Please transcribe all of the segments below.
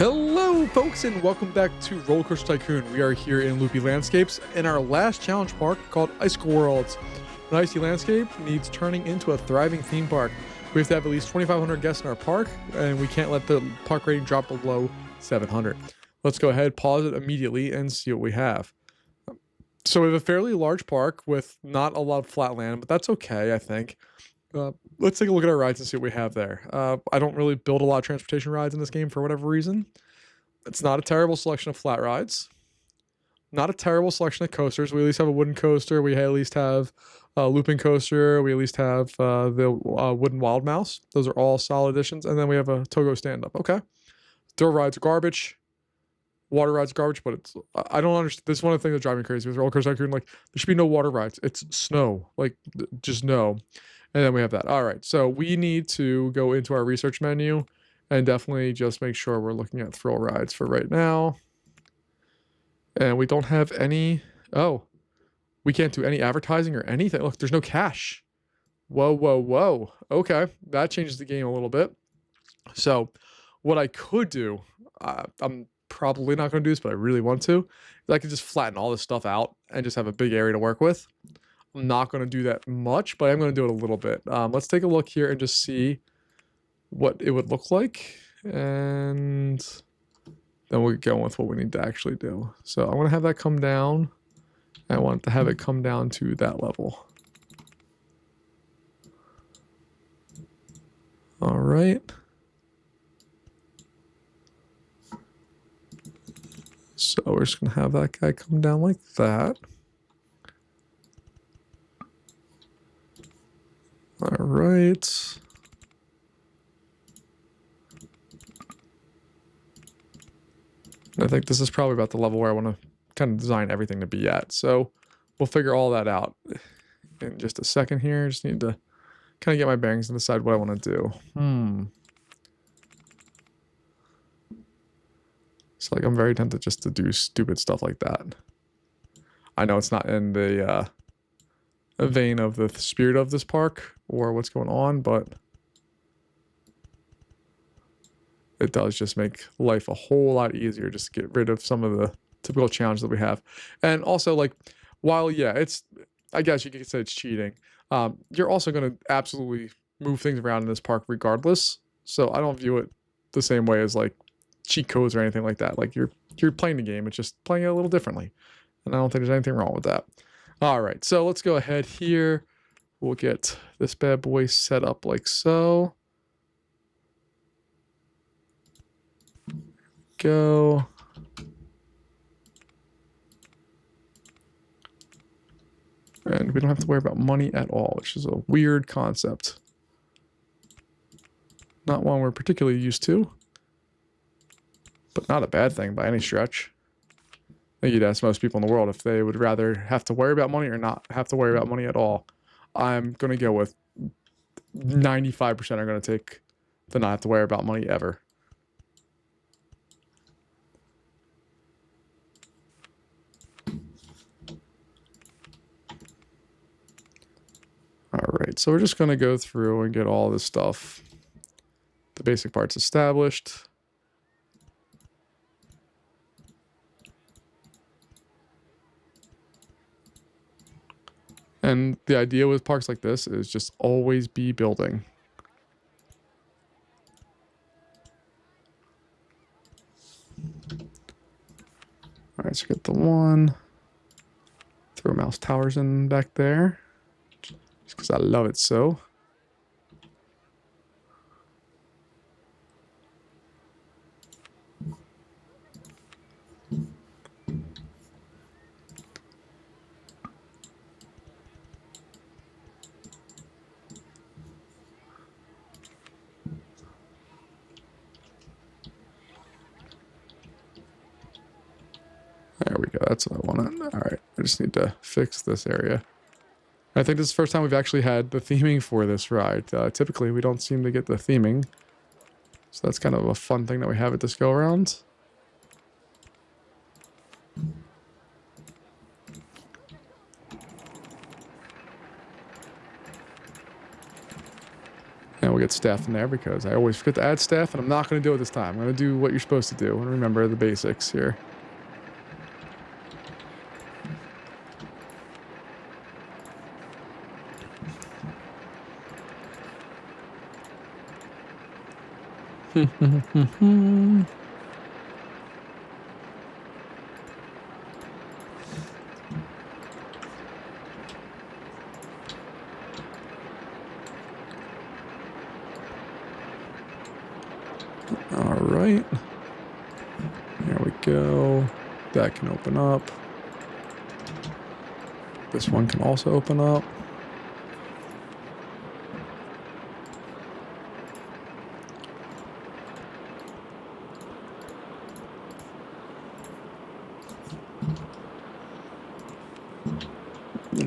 Hello folks and welcome back to Roller Coaster Tycoon. We are here in Loopy Landscapes in our last challenge park called Icicle Worlds. An icy landscape needs turning into a thriving theme park. We have to have at least 2,500 guests in our park and we can't let the park rating drop below 700. Let's go ahead, pause it immediately and see what we have. So we have a fairly large park with not a lot of flat land, but that's okay, I think. Let's take a look at our rides and see what we have there. I don't really build a lot of transportation rides in this game for whatever reason. It's not a terrible selection of flat rides. Not a terrible selection of coasters. We at least have a wooden coaster. We at least have a looping coaster. We at least have the wooden wild mouse. Those are all solid additions. And then we have a Togo stand-up. Okay. Dirt rides are garbage. Water rides are garbage, but it's I don't understand. This is one of the things that drive me crazy with Roller Coaster Tycoon. Like, there should be no water rides. It's snow. Like, just no. And then we have that. All right. So we need to go into our research menu and definitely just make sure we're looking at thrill rides for right now. And we don't have any. Oh, we can't do any advertising or anything. Look, there's no cash. Whoa, whoa, whoa. Okay. That changes the game a little bit. So what I could do, I'm probably not going to do this, but I really want to, is I could just flatten all this stuff out and just have a big area to work with. I'm not going to do that much, but I'm going to do it a little bit. Let's take a look here and just see what it would look like. And then we'll go with what we need to actually do. So I want to have that come down. I want to have it come down to that level. All right. So we're just going to have that guy come down like that. All right. I think this is probably about the level where I want to kind of design everything to be at. So we'll figure all that out in just a second here. Just need to kind of get my bearings and decide what I want to do. So like I'm very tempted just to do stupid stuff like that. I know it's not in the vein of the spirit of this park or what's going on, but it does just make life a whole lot easier just to get rid of some of the typical challenges that we have. And also, like, while, yeah, it's, I guess you could say it's cheating, you're also going to absolutely move things around in this park regardless. So I don't view it the same way as, like, cheat codes or anything like that. Like, you're playing the game, it's just playing it a little differently. And I don't think there's anything wrong with that. All right, so let's go ahead here. We'll get this bad boy set up like so. Go. And we don't have to worry about money at all, which is a weird concept. Not one we're particularly used to, but not a bad thing by any stretch. I think you'd ask most people in the world if they would rather have to worry about money or not have to worry about money at all. I'm going to go with 95% are going to take the not have to worry about money ever. All right, so we're just going to go through and get all this stuff, the basic parts established. And the idea with parks like this is just always be building. All right, so get the one. Throw mouse towers in back there. Just because I love it so. There we go. That's what I wanted. All right. I just need to fix this area. I think this is the first time we've actually had the theming for this ride. Typically, we don't seem to get the theming. So that's kind of a fun thing that we have at this go-around. And we get staff in there because I always forget to add staff, and I'm not going to do it this time. I'm going to do what you're supposed to do and remember the basics here. All right. There we go. That can open up. This one can also open up.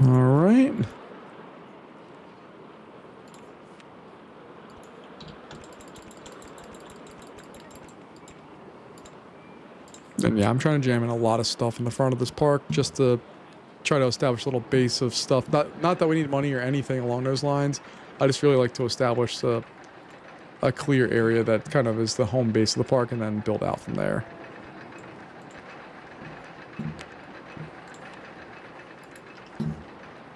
All right. And yeah, I'm trying to jam in a lot of stuff in the front of this park just to try to establish a little base of stuff. Not that we need money or anything along those lines. I just really like to establish a clear area that kind of is the home base of the park and then build out from there.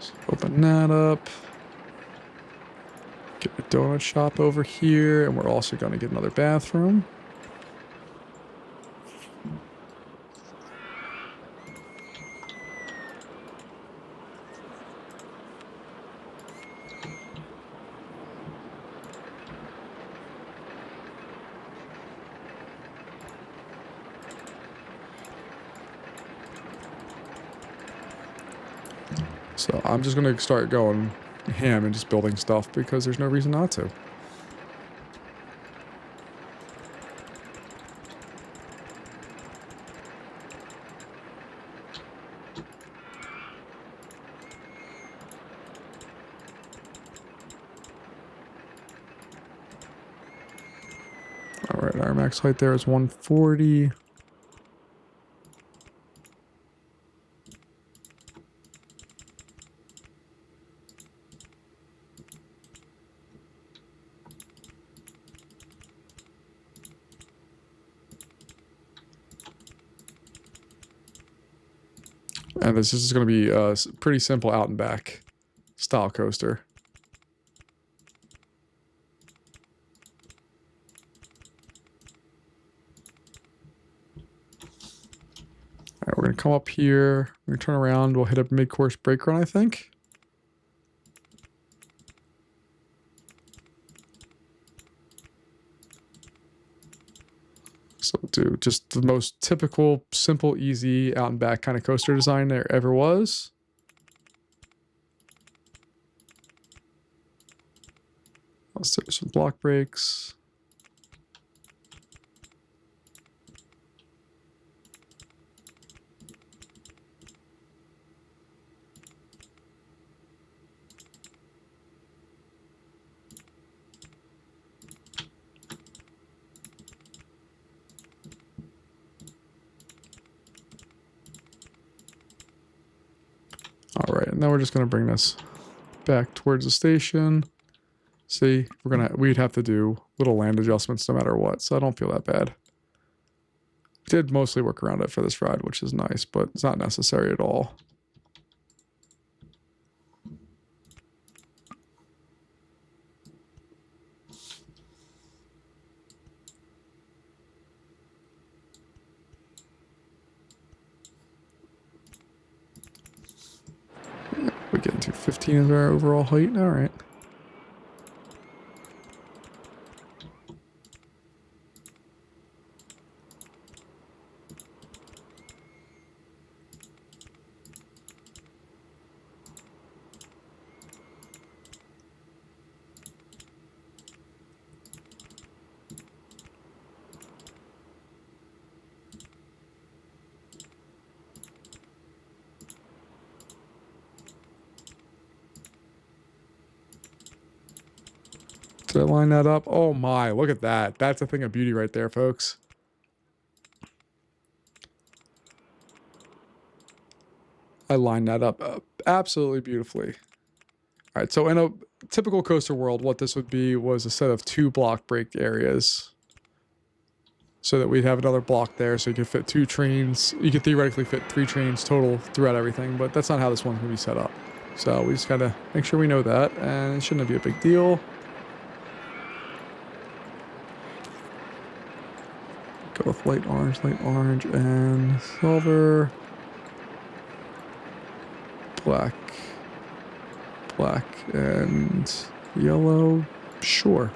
So open that up. Get a donut shop over here, and we're also going to get another bathroom. So I'm just going to start going ham and just building stuff because there's no reason not to. All right, our max height there is 140. And this is going to be a pretty simple out and back style coaster. All right, we're going to come up here. We're going to turn around. We'll hit a mid-course brake run, I think. So we'll do just the most typical, simple, easy, out and back kind of coaster design there ever was. Let's do some block brakes. All right, and then we're just going to bring this back towards the station. See, we'd have to do little land adjustments no matter what, so I don't feel that bad. We did mostly work around it for this ride, which is nice, but it's not necessary at all. We get to 15 is our overall height. All right. Did I line that up? Oh my, look at that. That's a thing of beauty right there, folks. I lined that up absolutely beautifully. All right, so in a typical coaster world, what this would be was a set of 2 block break areas. So that we'd have another block there, so you could fit 2 trains. You could theoretically fit 3 trains total throughout everything, but that's not how this one's gonna be set up. So we just gotta make sure we know that, and it shouldn't be a big deal. Go with light orange, and silver. Black, and yellow. Sure.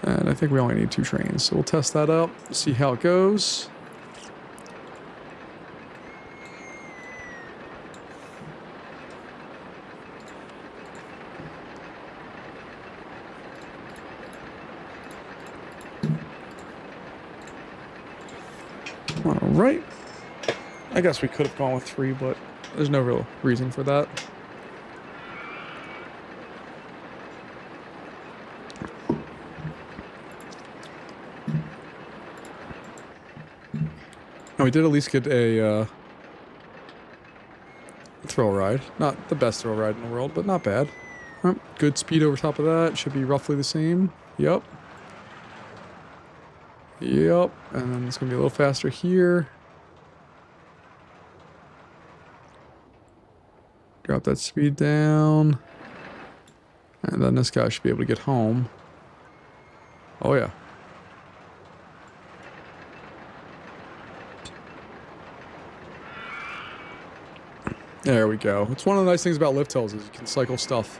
And I think we only need 2 trains, so we'll test that out, see how it goes. All right. I guess we could have gone with 3, but there's no real reason for that. And we did at least get a thrill ride. Not the best thrill ride in the world, but not bad. Good speed over top of that. Should be roughly the same. Yep. Yep. And then it's going to be a little faster here. Drop that speed down. And then this guy should be able to get home. Oh, yeah. There we go. It's one of the nice things about lift hills is you can cycle stuff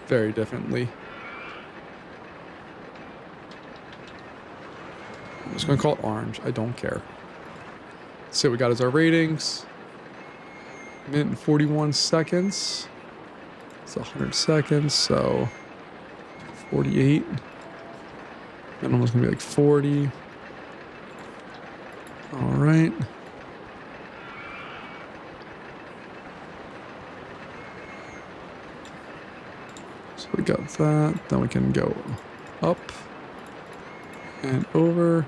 very differently. I'm just going to call it orange. I don't care. So what we got is our ratings. Minute and 41 seconds. It's 100 seconds, so 48. Minimum's going to be like 40. All right. So we got that. Then we can go up and over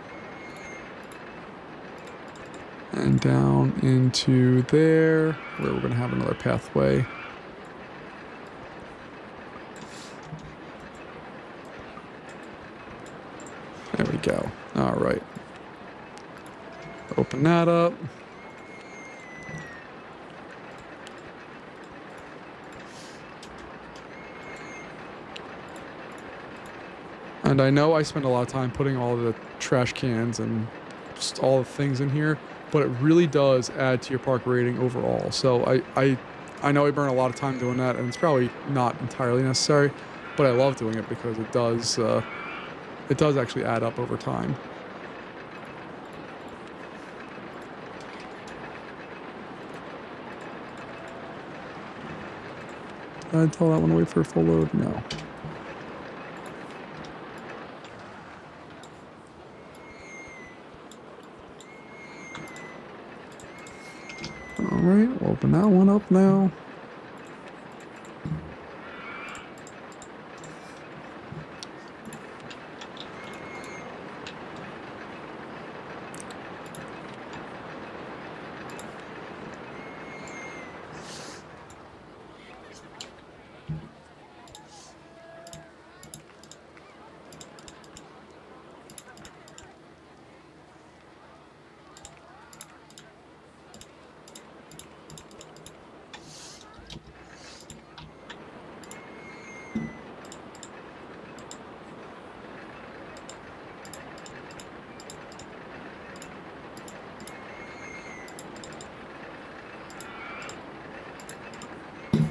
and down into there, where we're going to have another pathway. There we go. All right. Open that up. And I know I spend a lot of time putting all the trash cans and just all the things in here, but it really does add to your park rating overall. So I know I burn a lot of time doing that, and it's probably not entirely necessary, but I love doing it because it does actually add up over time. Did I tell that one to wait for a full load? No. Alright, we'll open that one up now.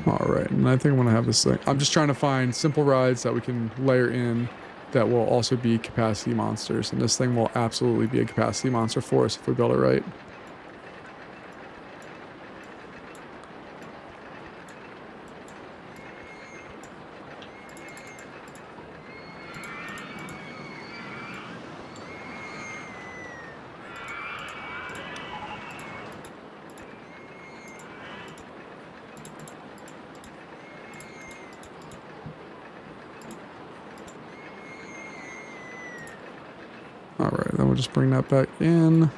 Alright, and I think I'm going to have this thing. I'm just trying to find simple rides that we can layer in that will also be capacity monsters. And this thing will absolutely be a capacity monster for us if we build it right. Alright, then we'll just bring that back in.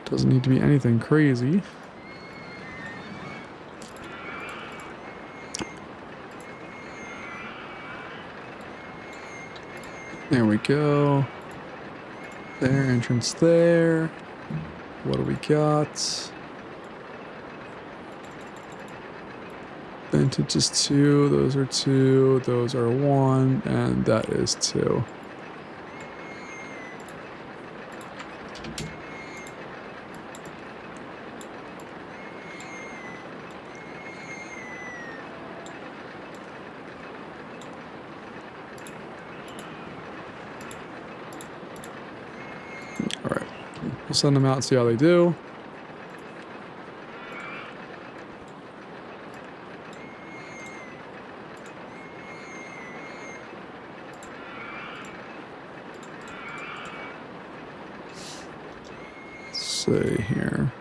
Doesn't need to be anything crazy. There we go. There, entrance there. What do we got? Vintage is 2, those are 2, those are 1, and that is 2. Alright, we'll send them out and see how they do. See here.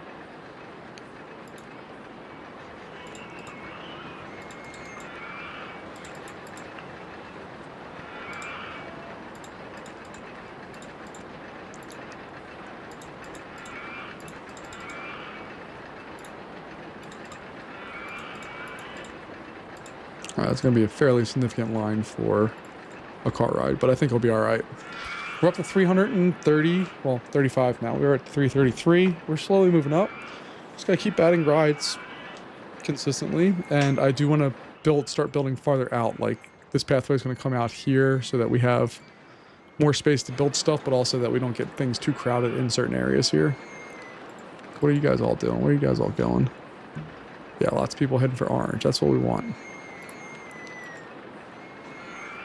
It's going to be a fairly significant line for a car ride, but I think it'll be all right. We're up to 330, well, 35 now. We were at 333. We're slowly moving up. Just got to keep adding rides consistently, and I do want to start building farther out. Like, this pathway is going to come out here so that we have more space to build stuff, but also that we don't get things too crowded in certain areas here. What are you guys all doing? Where are you guys all going? Yeah, lots of people heading for orange. That's what we want.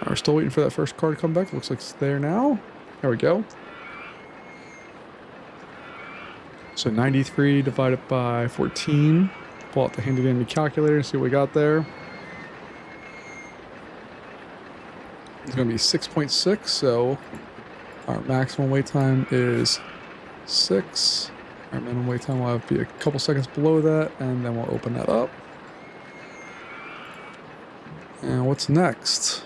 We're still waiting for that first car to come back. Looks like it's there now. There we go. So 93 divided by 14. Pull out the handy dandy calculator and see what we got there. It's going to be 6.6, so our maximum wait time is 6. Our minimum wait time will have to be a couple seconds below that, and then we'll open that up. And what's next?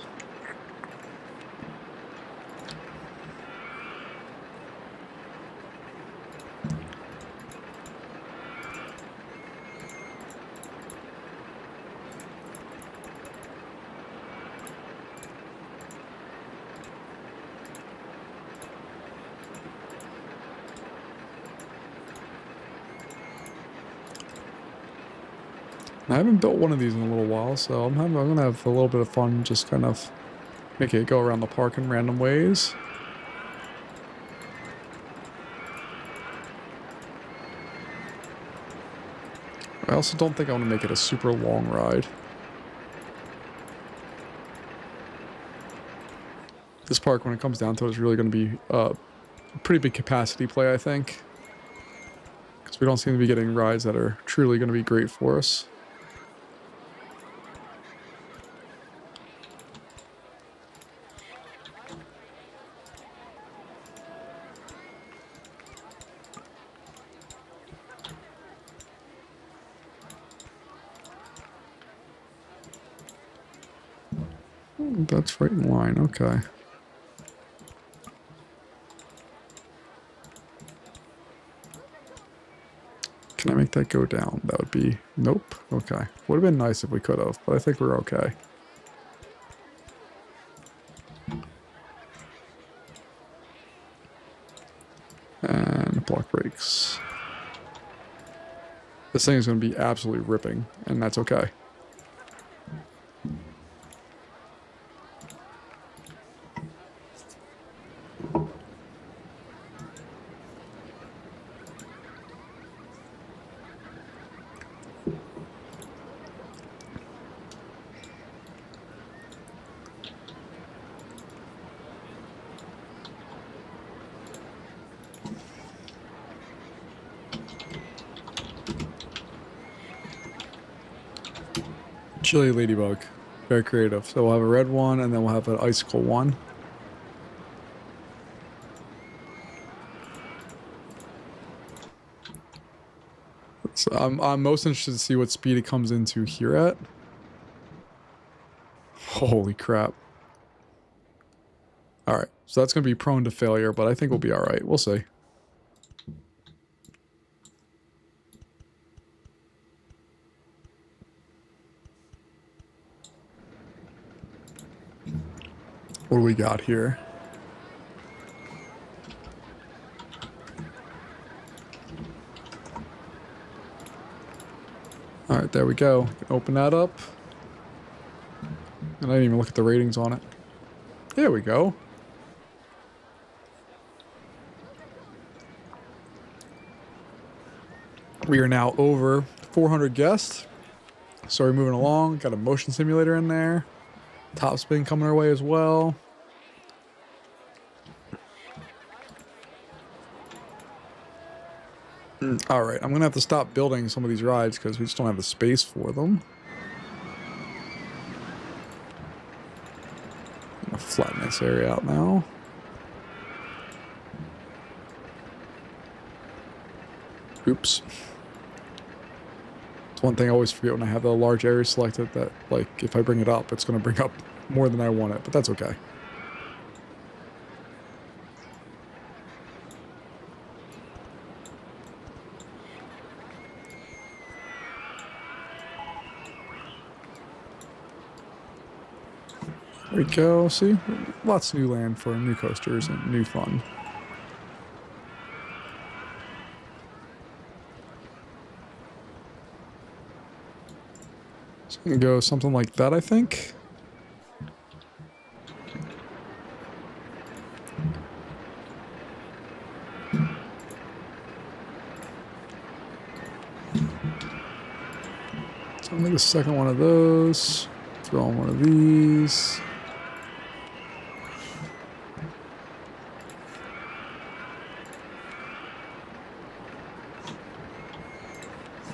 I haven't built one of these in a little while, so I'm going to have a little bit of fun just kind of making it go around the park in random ways. I also don't think I want to make it a super long ride. This park, when it comes down to it, is really going to be a pretty big capacity play, I think. Because we don't seem to be getting rides that are truly going to be great for us. That's right in line, okay. Can I make that go down? That would be... Nope. Okay. Would have been nice if we could have, but I think we're okay. And block brakes. This thing is going to be absolutely ripping, and that's okay. Chili ladybug. Very creative. So we'll have a red one, and then we'll have an icicle one. So I'm most interested to see what speed it comes into here at. Holy crap. Alright, so that's going to be prone to failure, but I think we'll be alright. We'll see. What do we got here? All right, there we go. Open that up. And I didn't even look at the ratings on it. There we go. We are now over 400 guests. So we're moving along. Got a motion simulator in there. Top spin coming our way as well. All right, I'm going to have to stop building some of these rides because we just don't have the space for them. I'm going to flatten this area out now. Oops. It's one thing I always forget when I have the large area selected that, like, if I bring it up, it's going to bring up more than I want it, but that's okay. There we go. See? Lots of new land for new coasters and new fun. So we can go something like that, I think. So I'll make a second one of those. Throw on one of these.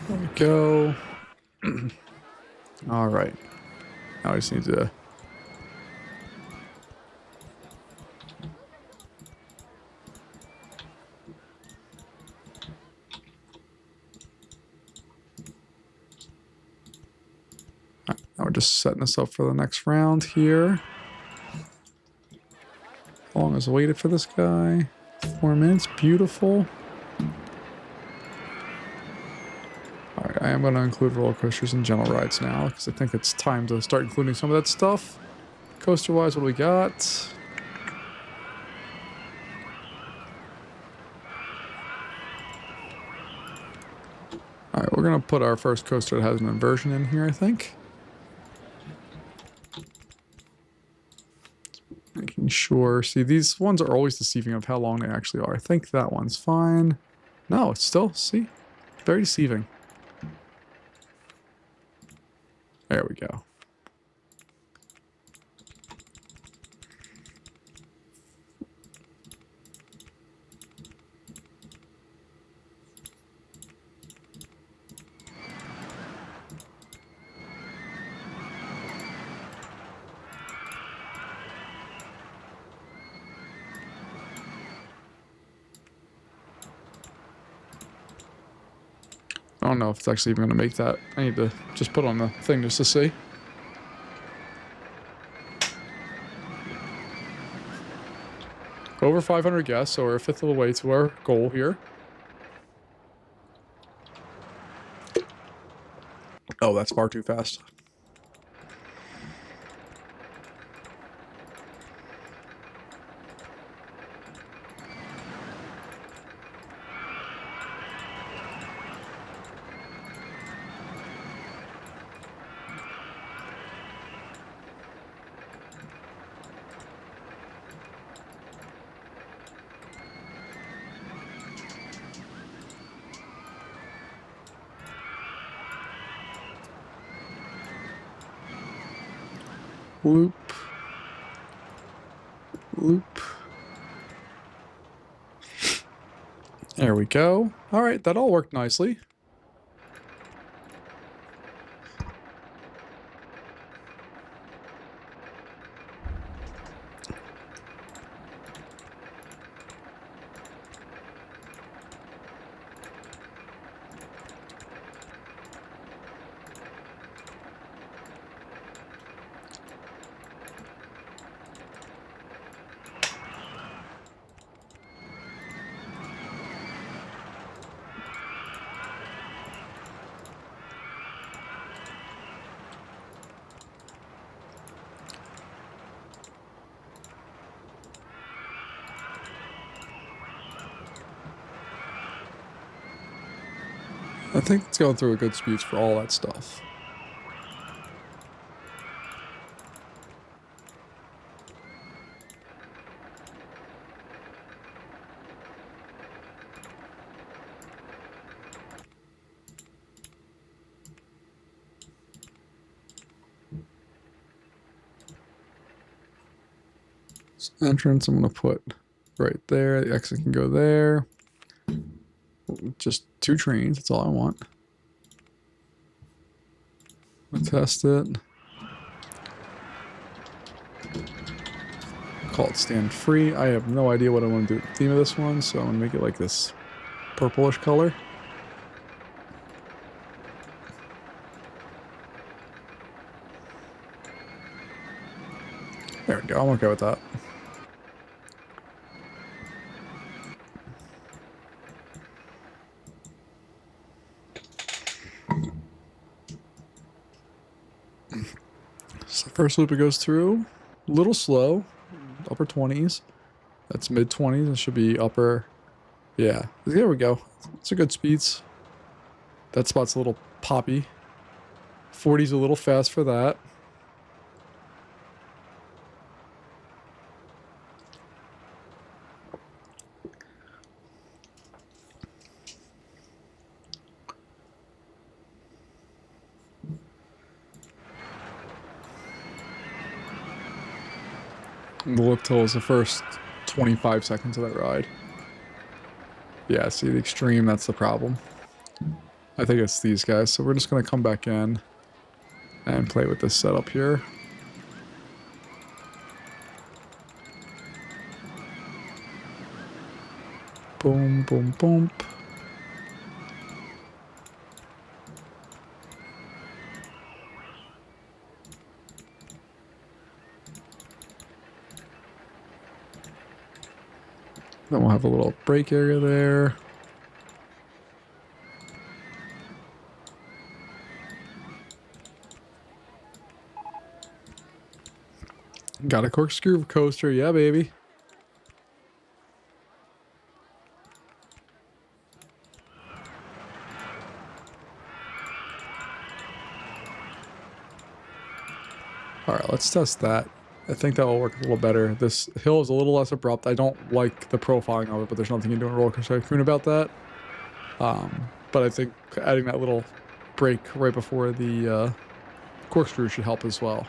There we go. All right. Now I just need to... Now we're just setting this up for the next round here. How long has waited for this guy? 4 minutes. Beautiful. Alright, I am going to include roller coasters and general rides now because I think it's time to start including some of that stuff. Coaster-wise, what do we got? Alright, we're going to put our first coaster that has an inversion in here, I think. Making sure. See, these ones are always deceiving of how long they actually are. I think that one's fine. No, it's still, see? Very deceiving. There we go. I don't know if it's actually even going to make that. I need to just put on the thing just to see. Over 500 guests, so we're a fifth of the way to our goal here. Oh, that's far too fast. Loop. Loop. There we go. All right, that all worked nicely. I think it's going through a good speeds for all that stuff. Entrance, I'm going to put right there. The exit can go there. Just 2 trains, that's all I want. I'll test it. Call it stand free. I have no idea what I want to do with the theme of this one, so I'm going to make it like this purplish color. There we go, I'm okay with that. So first loop it goes through, a little slow, upper 20s. That's mid 20s. It should be upper. Yeah, there we go. It's a good speeds. That spot's a little poppy. 40's a little fast for that. The lip till is the first 25 seconds of that ride. Yeah, see the extreme, that's the problem. I think it's these guys, so we're just going to come back in and play with this setup here. Boom, boom, boom. Then we'll have a little break area there. Got a corkscrew coaster, yeah, baby. Alright, let's test that. I think that will work a little better. This hill is a little less abrupt. I don't like the profiling of it, but there's nothing you can do in Roller Coaster Tycoon about that. But I think adding that little break right before the corkscrew should help as well.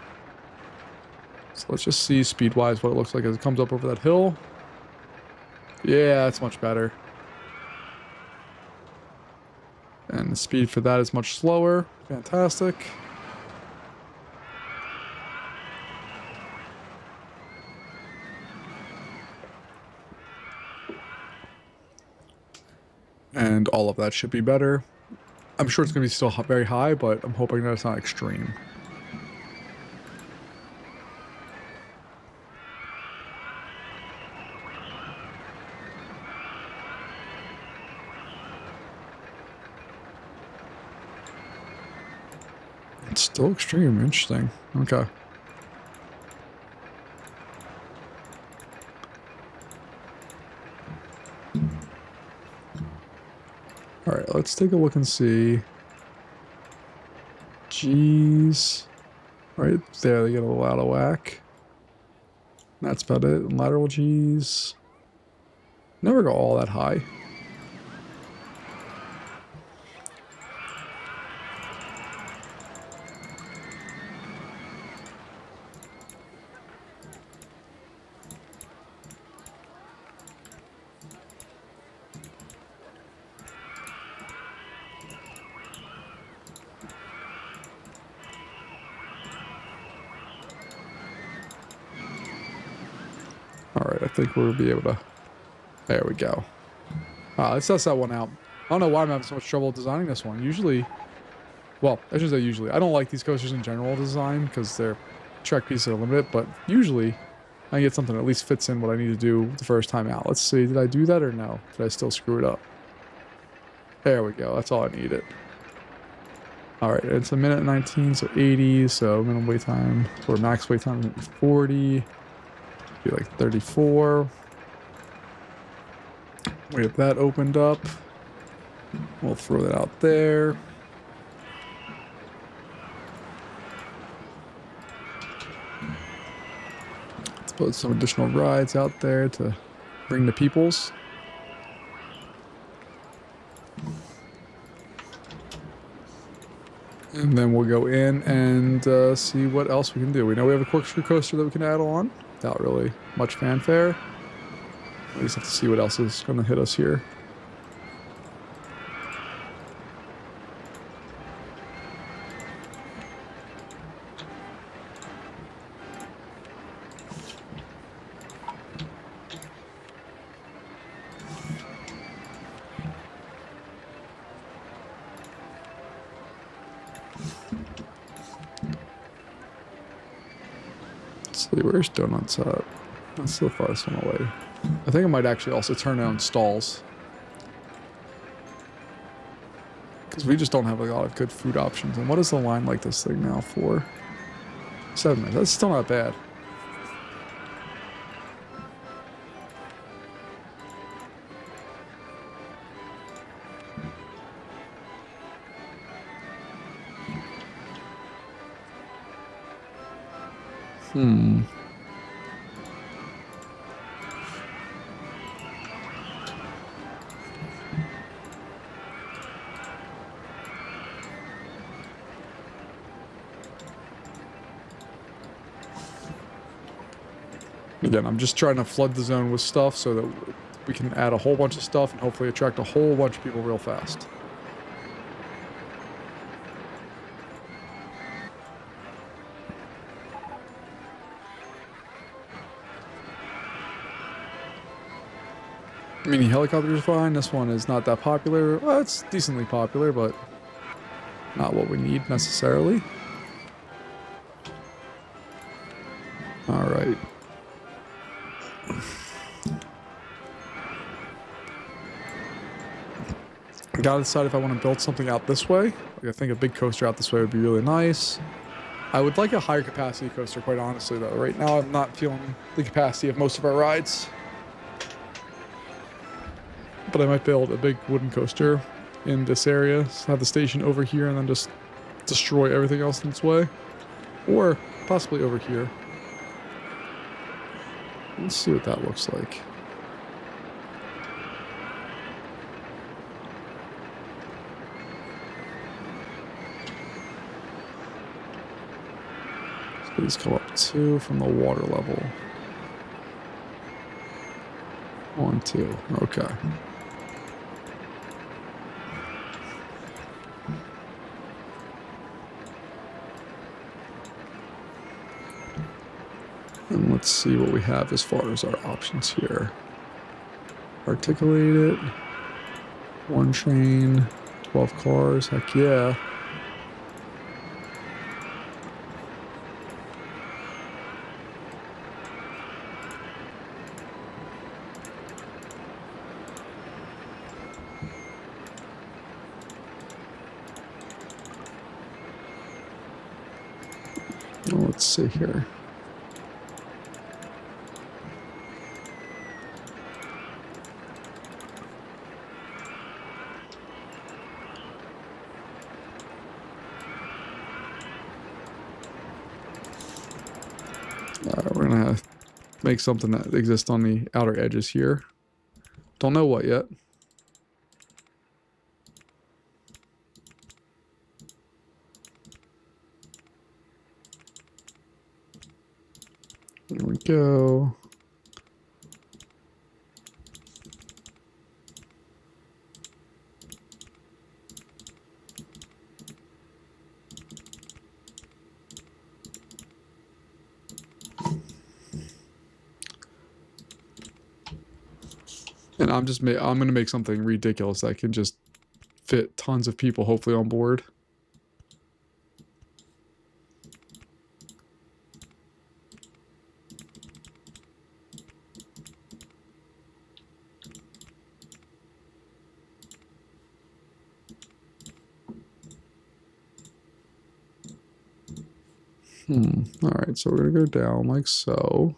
So let's just see speed-wise what it looks like as it comes up over that hill. Yeah, that's much better. And the speed for that is much slower. Fantastic. And all of that should be better. I'm sure it's going to be still very high, but I'm hoping that it's not extreme. It's still extreme. Interesting. Okay. Alright, let's take a look and see. G's. Right there, they get a little out of whack. That's about it. And lateral G's. Never go all that high. Alright, I think we'll be able to... There we go. Let's test that one out. I don't know why I'm having so much trouble designing this one. Usually... Well, I shouldn't say usually. I don't like these coasters in general design because they're track pieces are limited, but usually I can get something that at least fits in what I need to do the first time out. Let's see, did I do that or no? Did I still screw it up? There we go. That's all I needed. Alright, it's a minute 19, so 80, so minimum wait time, or max wait time is 40. Be like 34. We have that opened up. We'll throw that out there. Let's put some additional rides out there to bring the peoples. And then we'll go in and see what else we can do. We know we have a corkscrew coaster that we can add on without really much fanfare. We just have to see what else is going to hit us here. Let's see, where's Donuts at? That's the farthest one away. I think I might actually also turn down stalls. Because we just don't have a lot of good food options. And what is the line like this thing now for? 7 minutes. That's still not bad. Again, I'm just trying to flood the zone with stuff so that we can add a whole bunch of stuff and hopefully attract a whole bunch of people real fast. Mini helicopters are fine. This one is not that popular. Well, it's decently popular, but not what we need necessarily. All right. I gotta decide if I want to build something out this way. Like, I think a big coaster out this way would be really nice. I would like a higher capacity coaster, quite honestly, though. Right now, I'm not feeling the capacity of most of our rides. But I might build a big wooden coaster in this area, have the station over here, and then just destroy everything else in its way. Or possibly over here. Let's see what that looks like. So these come up 2 from the water level. 1, 2. Okay. And let's see what we have as far as our options here. Articulate it. 1 train. 12 cars. Heck yeah. Let's see here. We're gonna make something that exists on the outer edges here. Don't know what yet. There we go. And I'm going to make something ridiculous that can just fit tons of people hopefully on board. All right, so we're going to go down like so.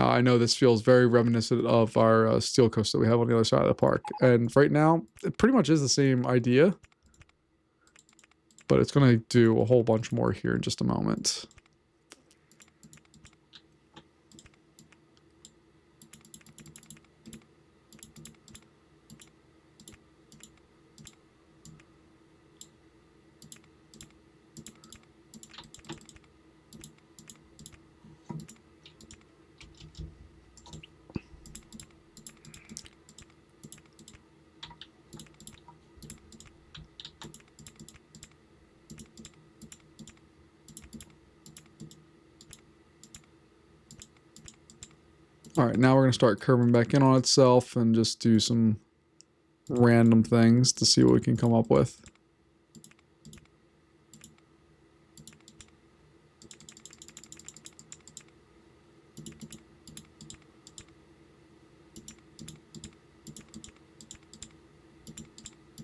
Now, I know this feels very reminiscent of our steel coast that we have on the other side of the park. And right now, it pretty much is the same idea. But it's going to do a whole bunch more here in just a moment. All right, now we're going to start curving back in on itself and just do some random things to see what we can come up with.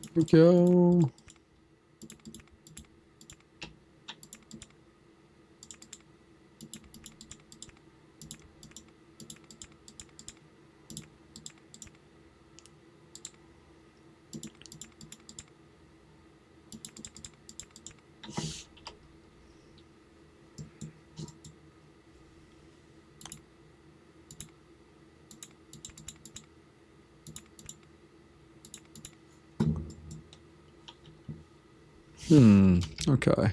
Here we go. Okay.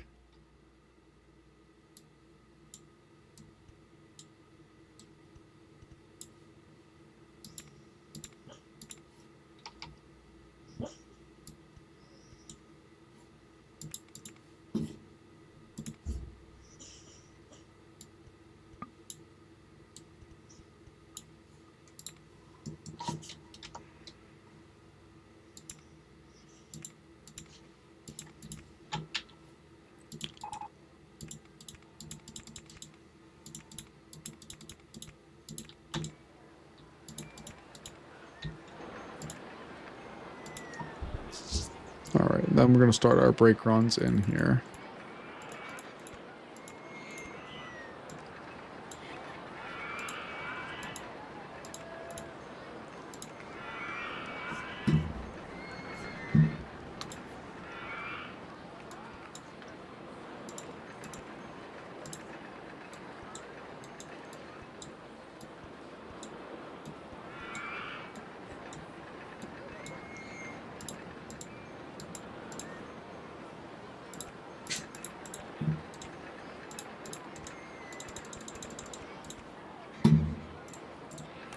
All right, then we're going to start our brake runs in here.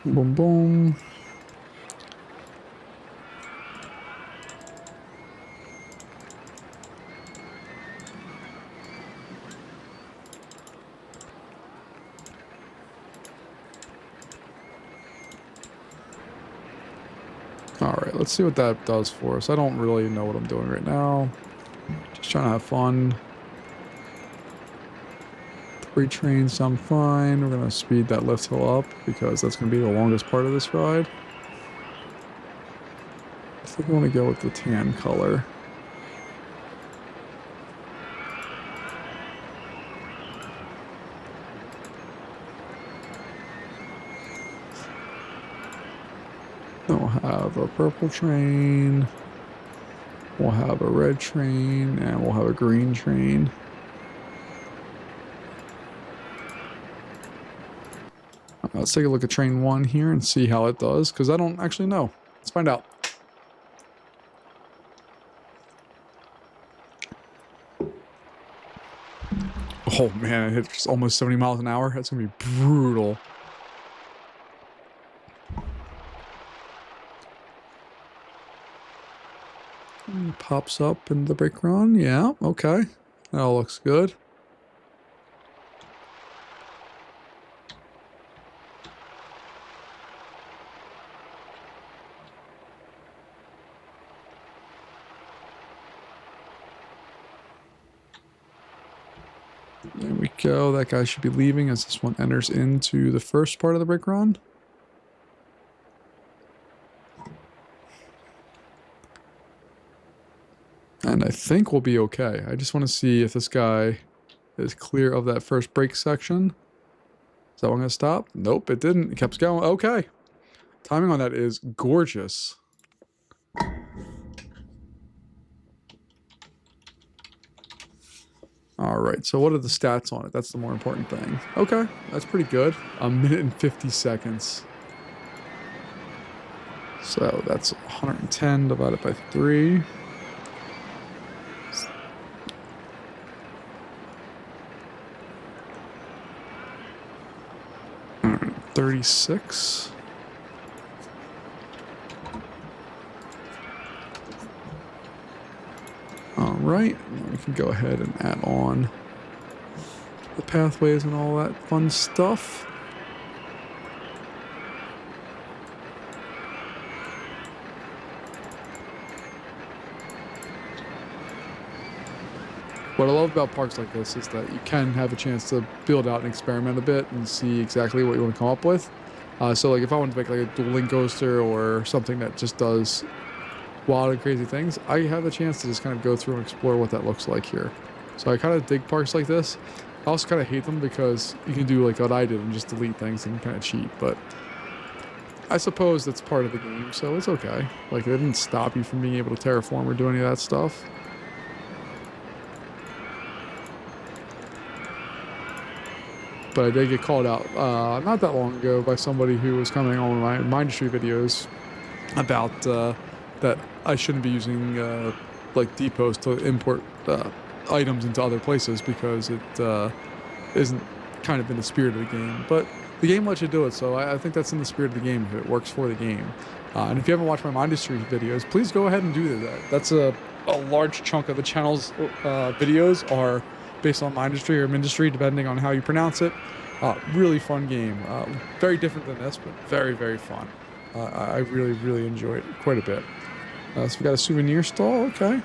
Boom, boom. All right, let's see what that does for us. I don't really know what I'm doing right now. Just trying to have fun. 3 trains sound fine. We're going to speed that lift hill up because that's going to be the longest part of this ride. I think I want to go with the tan color. Then we'll have a purple train. We'll have a red train. And we'll have a green train. Let's take a look at train 1 here and see how it does, because I don't actually know. Let's find out. Oh man, it hit just almost 70 miles an hour. That's going to be brutal. Pops up in the brake run. Yeah, okay. That all looks good. There we go. That guy should be leaving as this one enters into the first part of the brake run. And I think we'll be okay. I just want to see if this guy is clear of that first brake section. Is that one going to stop? Nope, it didn't. It kept going. Okay. Timing on that is gorgeous. All right, so what are the stats on it? That's the more important thing. Okay, that's pretty good. 1 minute and 50 seconds. So that's 110 divided by 3. 36. All right, we can go ahead and add on the pathways and all that fun stuff. What I love about parks like this is that you can have a chance to build out and experiment a bit and see exactly what you want to come up with. So like if I wanted to make like a dual link coaster or something that just does wild and crazy things, I have a chance to just kind of go through and explore what that looks like here. So I kind of dig parks like this. I also kind of hate them because you can do like what I did and just delete things and kind of cheat, but I suppose that's part of the game, so it's okay. Like it didn't stop you from being able to terraform or do any of that stuff. But I did get called out not that long ago by somebody who was commenting on one of my industry videos about that I shouldn't be using like depots to import items into other places because it isn't kind of in the spirit of the game. But the game lets you do it, so I think that's in the spirit of the game if it works for the game. And if you haven't watched my industry videos, please go ahead and do that. That's a large chunk of the channel's videos are based on industry or industry, depending on how you pronounce it. Really fun game. Very different than this, but very, very fun. I really, really enjoyed it quite a bit. So we got a souvenir stall, okay.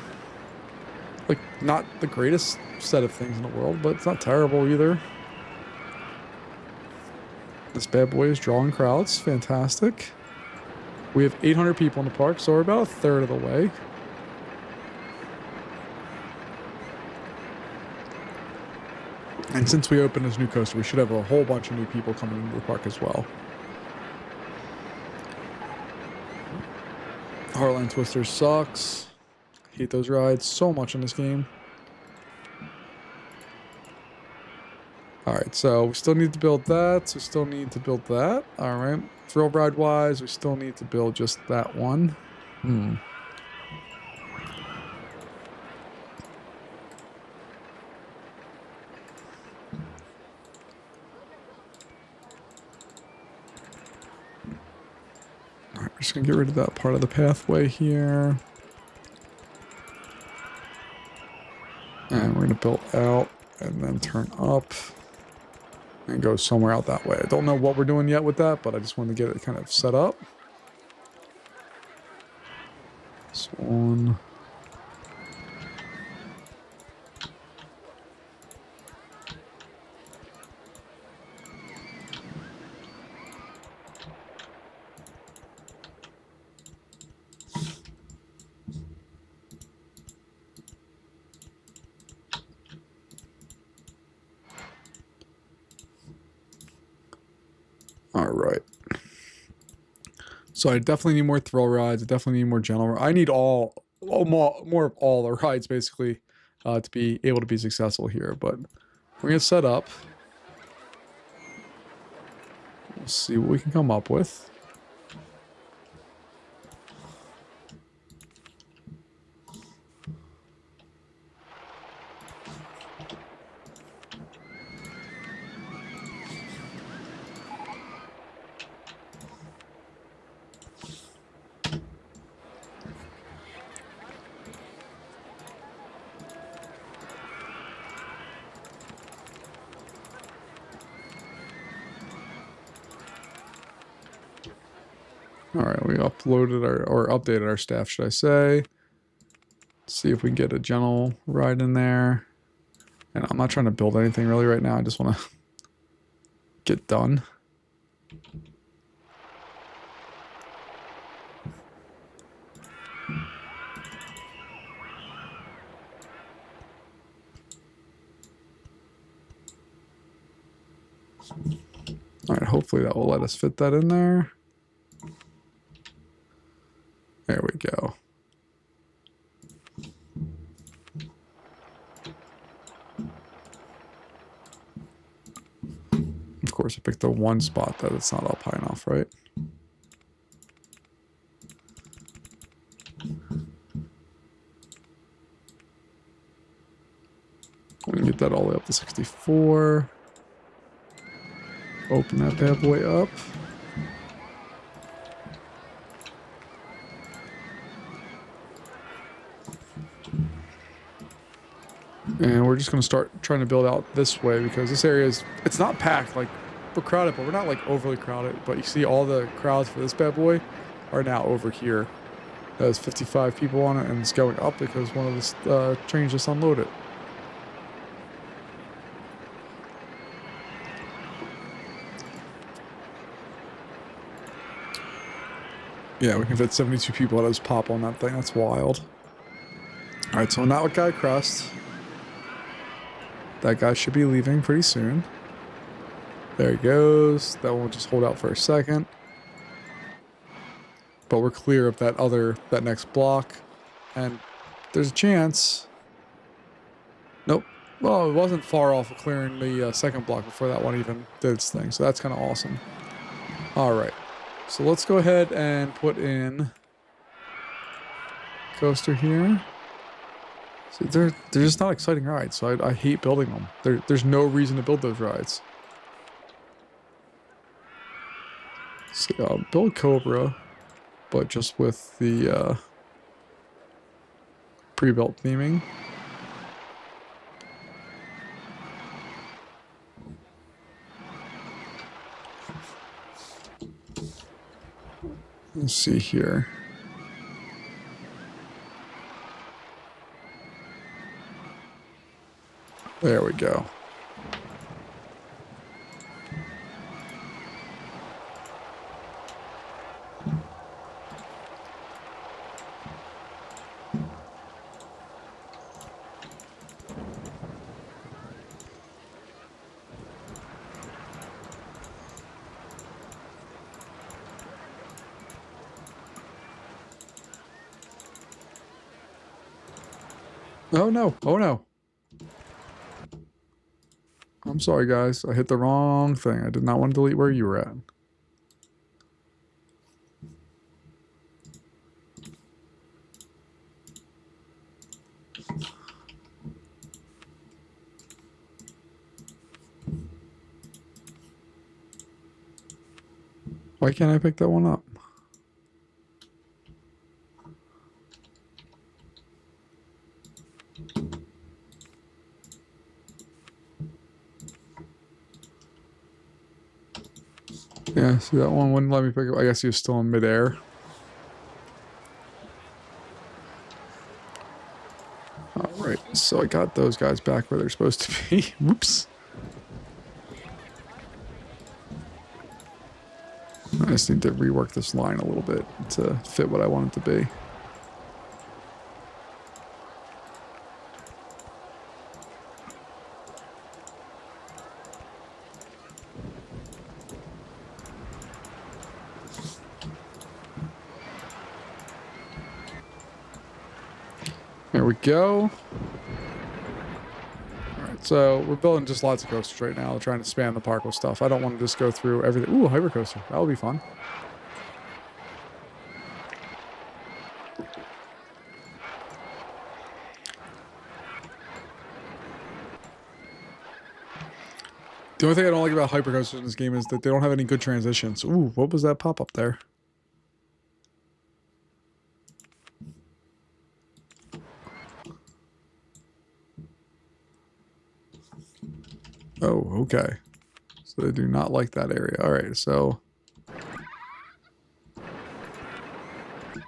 Like, not the greatest set of things in the world, but it's not terrible either. This bad boy is drawing crowds, fantastic. We have 800 people in the park, so we're about a third of the way. And since we opened this new coaster, we should have a whole bunch of new people coming into the park as well. Heartland Twister sucks. I hate those rides so much in this game. Alright, so we still need to build that. So we still need to build that. Alright. Thrill ride wise, we still need to build just that one. Alright, we're just gonna get rid of that part of the pathway here. And we're gonna build out and then turn up and go somewhere out that way. I don't know what we're doing yet with that, but I just wanted to get it kind of set up. This one. All right. So I definitely need more thrill rides. I definitely need more general. I need more of all the rides basically to be able to be successful here. But we're gonna set up. We'll see what we can come up with. All right, we uploaded or updated our staff, should I say. Let's see if we can get a general ride in there. And I'm not trying to build anything really right now. I just want to get done. All right, hopefully that will let us fit that in there. There we go. Of course, I picked the one spot that it's not up high enough, right? We can get that all the way up to 64. Open that bad boy up. And we're just going to start trying to build out this way because this area is, it's not packed, like we're crowded, but we're not like overly crowded. But you see all the crowds for this bad boy are now over here. There's 55 people on it and it's going up because one of the trains just unloaded. Yeah, we can fit 72 people at us pop on that thing. That's wild. All right, so now with guy crust. That guy should be leaving pretty soon. There he goes. That one will just hold out for a second. But we're clear of that next block. And there's a chance. Nope. Well, it wasn't far off of clearing the second block before that one even did its thing. So that's kind of awesome. All right. So let's go ahead and put in coaster here. See, they're just not exciting rides, so I hate building them. There's no reason to build those rides. So I'll build Cobra, but just with the pre-built theming. Let's see here. There we go. Oh no, oh no. I'm sorry guys, I hit the wrong thing. I did not want to delete where you were at. Why can't I pick that one up? Yeah, see that one wouldn't let me pick it up. I guess he was still in midair. Alright, so I got those guys back where they're supposed to be. Whoops. I just need to rework this line a little bit to fit what I want it to be. There we go. Alright, so we're building just lots of coasters right now, trying to span the park with stuff. I don't want to just go through everything. Ooh, hyper coaster. That would be fun. The only thing I don't like about hypercoasters in this game is that they don't have any good transitions. Ooh, what was that pop up there? Oh, okay. So they do not like that area. All right, so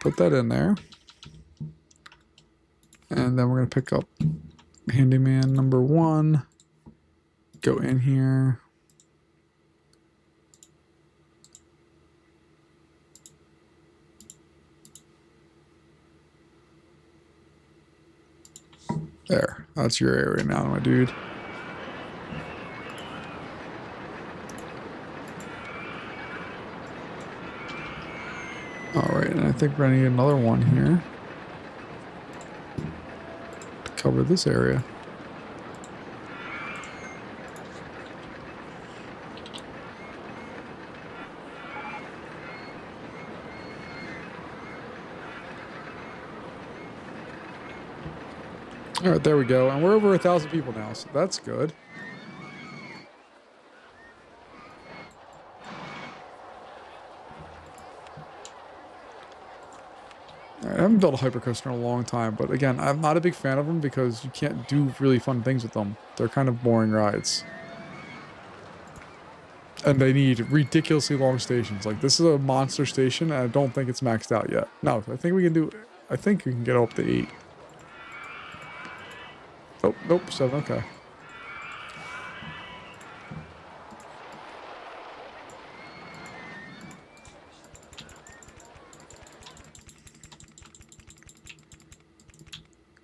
put that in there. And then we're going to pick up handyman number 1. Go in here. There. That's your area now, my dude. think we're gonna need another one here to cover this area. All right, there we go. And we're over 1,000 people now, so that's good. All right, I haven't built a hypercoaster in a long time, but again, I'm not a big fan of them because you can't do really fun things with them. They're kind of boring rides. And they need ridiculously long stations. Like, this is a monster station, and I don't think it's maxed out yet. No, I think we can do... I think we can get up to 8. Oh, nope, 7, okay.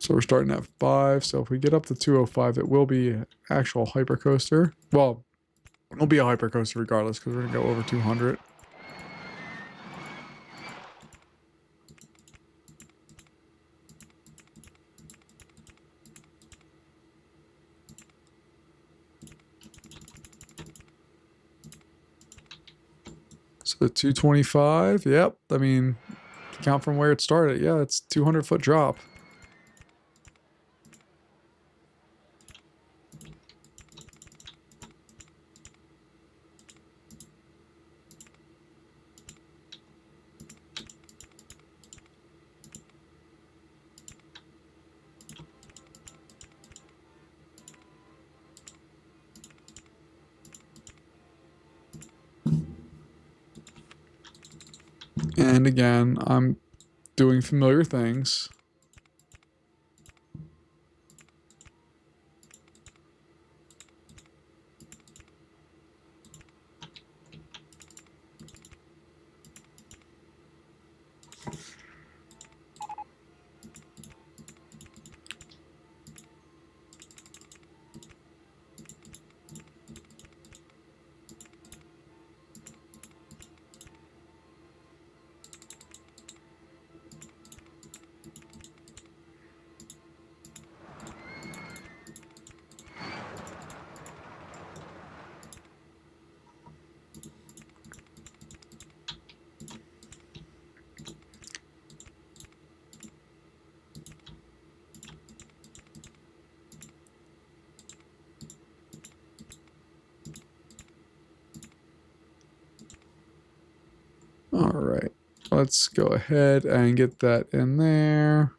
So we're starting at 5, so if we get up to 205, it will be an actual hypercoaster. Well, it'll be a hypercoaster regardless, because we're going to go over 200. So the 225, yep. I mean, count from where it started. Yeah, it's 200-foot drop. And again, I'm doing familiar things. All right, let's go ahead and get that in there.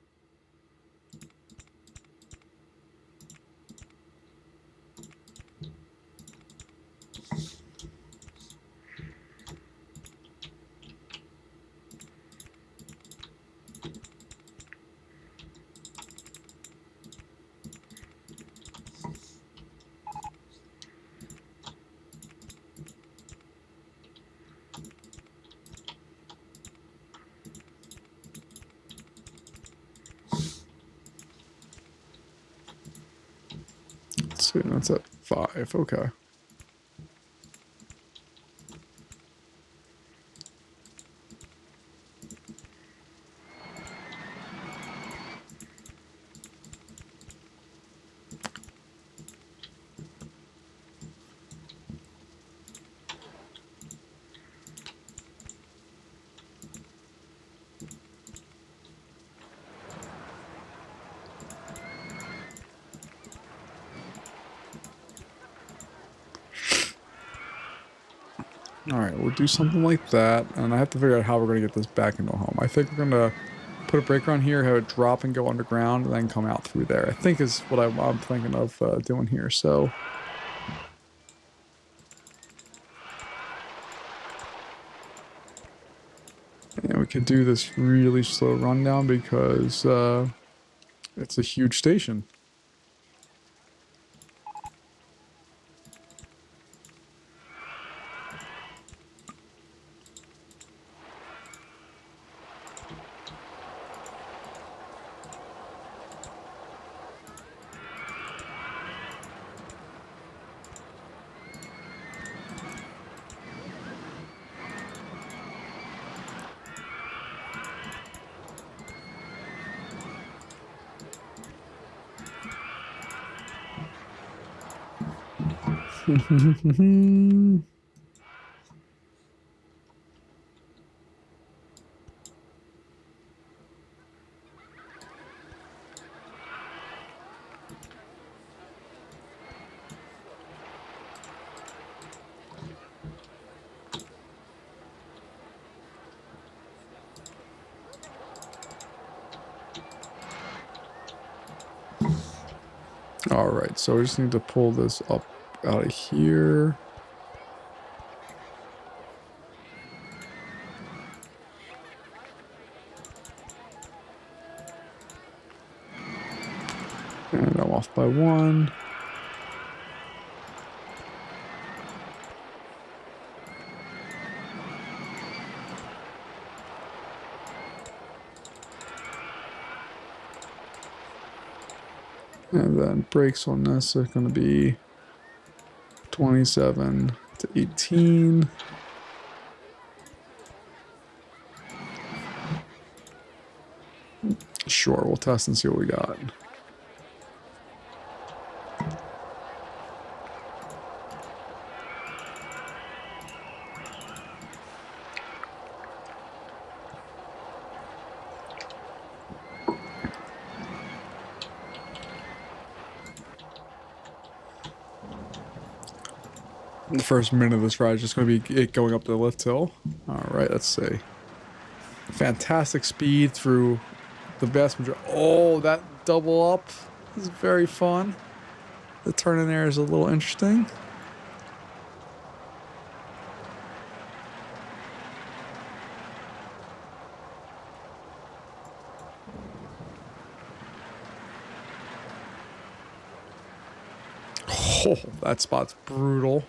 Let's see, that's at 5, okay. All right, we'll do something like that, and I have to figure out how we're going to get this back into a home. I think we're going to put a breaker on here, have it drop and go underground, and then come out through there. I think is what I'm thinking of doing here, so... And we could do this really slow rundown because it's a huge station. All right, so we just need to pull this up out of here. And I'm off by 1. And then brakes on this are going to be 27 to 18. Sure, we'll test and see what we got. The first minute of this ride is just going to be it going up the lift hill. All right, let's see. Fantastic speed through the vast majority. Oh, that double up is very fun. The turn in there is a little interesting. Oh, that spot's brutal.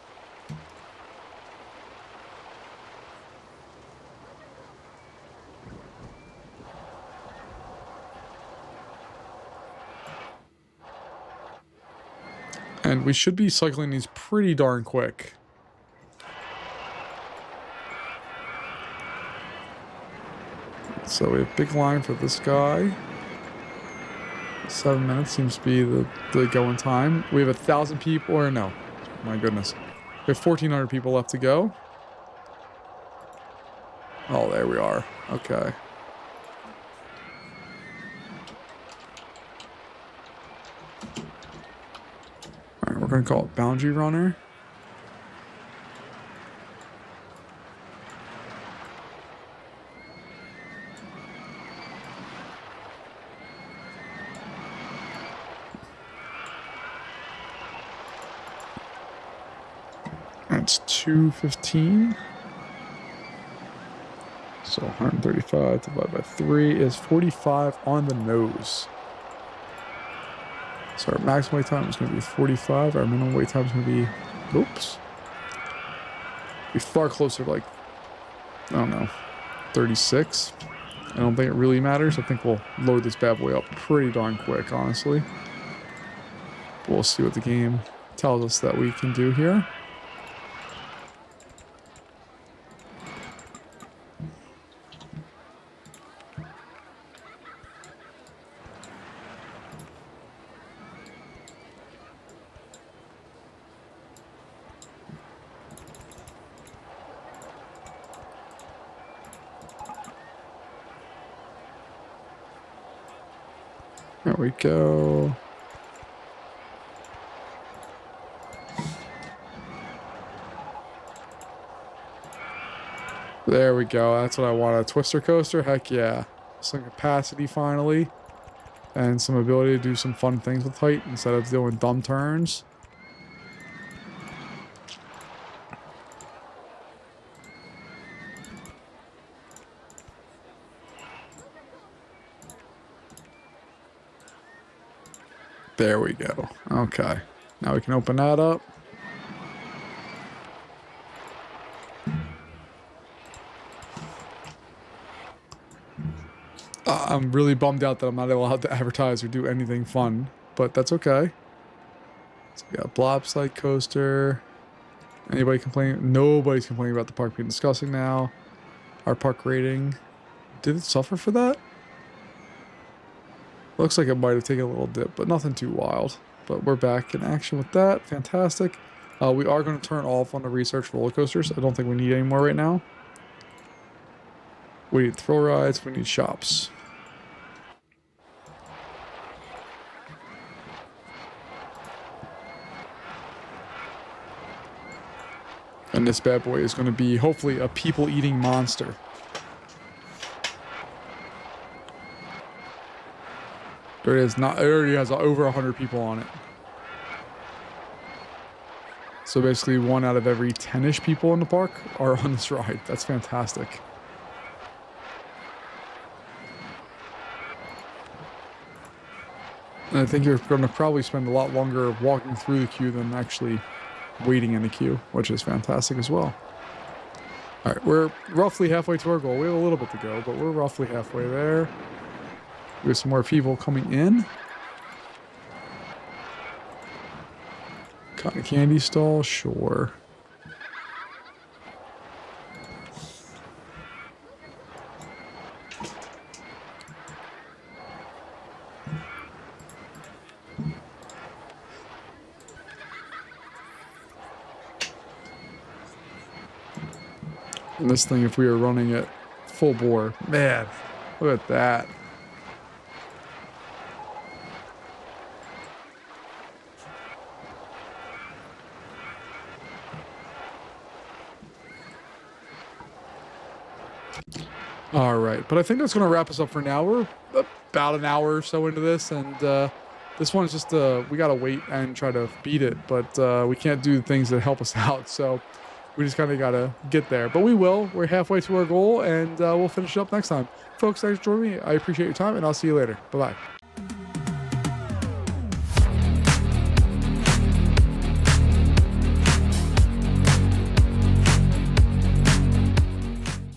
And we should be cycling these pretty darn quick. So we have a big line for this guy. 7 minutes seems to be the going time. We have 1,000 people, or no, my goodness. We have 1,400 people left to go. Oh, there we are. Okay. Alright, we're going to call it Boundary Runner. That's 215. So 135 divided by 3 is 45 on the nose. So our maximum wait time is going to be 45. Our minimum wait time is going to be, oops, be far closer to like, I don't know, 36. I don't think it really matters. I think we'll load this bad boy up pretty darn quick, honestly. But we'll see what the game tells us that we can do here. There we go. There we go. That's what I want. A twister coaster. Heck yeah. Some capacity finally. And some ability to do some fun things with height instead of doing dumb turns. There we go. Okay. Now we can open that up. I'm really bummed out that I'm not allowed to advertise or do anything fun, but that's okay. So we got a blob slide coaster. Anybody complaining? Nobody's complaining about the park being disgusting now. Our park rating. Did it suffer for that? Looks like it might have taken a little dip, but nothing too wild. But we're back in action with that. Fantastic. We are going to turn off on the research roller coasters. I don't think we need any more right now. We need thrill rides. We need shops. And this bad boy is going to be, hopefully, a people-eating monster. There it is. It already has over 100 people on it. So basically 1 out of every 10-ish people in the park are on this ride. That's fantastic. And I think you're going to probably spend a lot longer walking through the queue than actually waiting in the queue, which is fantastic as well. All right, we're roughly halfway to our goal. We have a little bit to go, but we're roughly halfway there. We have some more people coming in. Cotton candy stall, sure. And this thing, if we were running it full bore, man, look at that. All right, but I think that's going to wrap us up for now. We're about an hour or so into this, and this one's just, we got to wait and try to beat it, but we can't do things that help us out, so we just kind of got to get there. But we will. We're halfway to our goal, and we'll finish it up next time. Folks, thanks for joining me. I appreciate your time, and I'll see you later. Bye-bye.